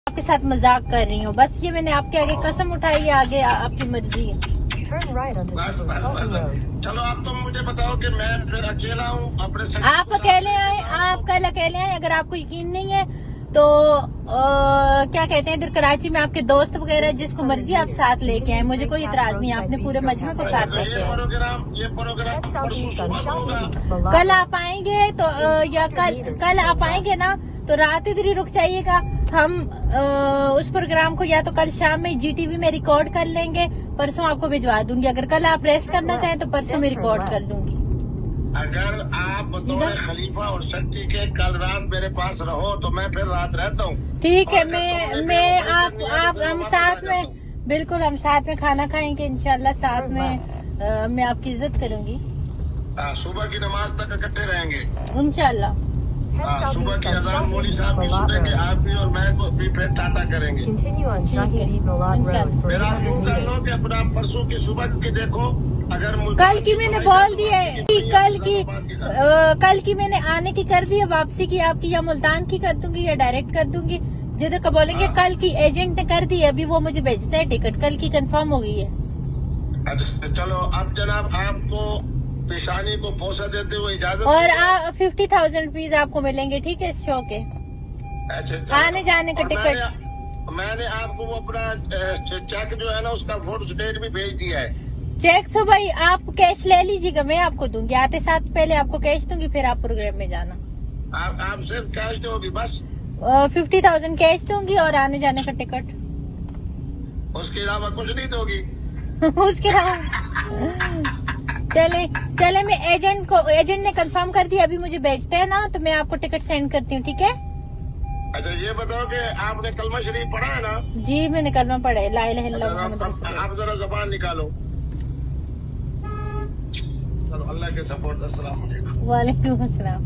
آپ کے ساتھ مذاق کر رہی ہوں، بس یہ میں نے آپ کے آگے قسم اٹھائی ہے، آگے آپ کی مرضی ہے۔ چلو اب تم مجھے بتاؤ کہ میں پھر اکیلا ہوں اپنے آپ اکیلے آئے، آپ کل اکیلے آئے، اگر آپ کو یقین نہیں ہے تو کیا کہتے ہیں ادھر کراچی میں آپ کے دوست وغیرہ جس کو مرضی آپ ساتھ لے کے آئے، مجھے کوئی اعتراض نہیں ہے، آپ نے پورے مجمع کو ساتھ لے کے آئے۔ یہ پروگرام پرسوں صبح ہوگا۔ کل آپ آئیں گے تو یا کل آپ آئیں گے نا تو رات ادھر ہی رک جائیے گا، ہم اس پروگرام کو یا تو کل شام میں جی ٹی وی میں ریکارڈ کر لیں گے، پرسوں آپ کو بھجوا دوں گی، اگر کل آپ ریسٹ کرنا چاہیں تو پرسوں میں ریکارڈ کر لوں گی۔ اگر آپ بطور خلیفہ اور سکتی کے کل رات میرے پاس رہو تو میں پھر رات رہتا ہوں۔ ٹھیک ہے، میں آپ ہم ساتھ میں بالکل ہم ساتھ میں کھانا کھائیں گے انشاءاللہ، ساتھ میں میں آپ کی عزت کروں گی صبح کی نماز تک اکٹھے رہیں گے انشاءاللہ۔ صبح کی اذان مولوی صاحب بھی سنیں گے، آپ بھی اور میں بھی پھر ٹاٹا کریں گے۔ میرا یوں کر لو کہ اپنا پرسوں کی صبح کی دیکھو، اگر کل کی میں نے بول دی ہے، کل کی میں نے آنے کی کر دی ہے، واپسی کی آپ کی یا ملتان کی کر دوں گی یا ڈائریکٹ کر دوں گی، جدھر کا بولیں گے۔ کل کی ایجنٹ نے کر دی ہے، ابھی وہ مجھے بھیجتا ہے ٹکٹ، کل کی کنفرم ہو گئی ہے۔ اچھا چلو اب جناب آپ کو پیشانی کو پوسا دیتے ہوئے اجازت، اور 50,000 روپیز آپ کو ملیں گے، ٹھیک ہے، اس شو کے آنے جانے کا ٹکٹ۔ میں نے آپ کو وہ اپنا چیک جو ہے نا اس کا فوٹو اسٹیٹ بھی بھیج دیا ہے۔ چیک سو بھائی آپ کیش لے لیجیے گا، میں آپ کو دوں گی، آتے ساتھ پہلے آپ کو کیش دوں گی، پھر آپ پروگرام میں جانا۔ آپ صرف کیش دو گی بس؟ 50,000 کیش دوں گی اور آنے جانے کا ٹکٹ، اس کے علاوہ کچھ نہیں دو گی؟ اس کے علاوہ چلے میں ایجنٹ نے کنفرم کر دیا، ابھی مجھے بھیجتے ہیں نا تو میں آپ کو ٹکٹ سینڈ کرتی ہوں، ٹھیک ہے؟ اچھا یہ بتاؤ کہ آپ نے کلمہ شریف پڑھا ہے نا؟ جی میں نے کلمہ پڑھا ہے، لا الہ الا اللہ محمد رسول اللہ۔ آپ ذرا زبان نکالو، چلو اللہ کے سپورٹ، السلام علیکم۔ وعلیکم السلام۔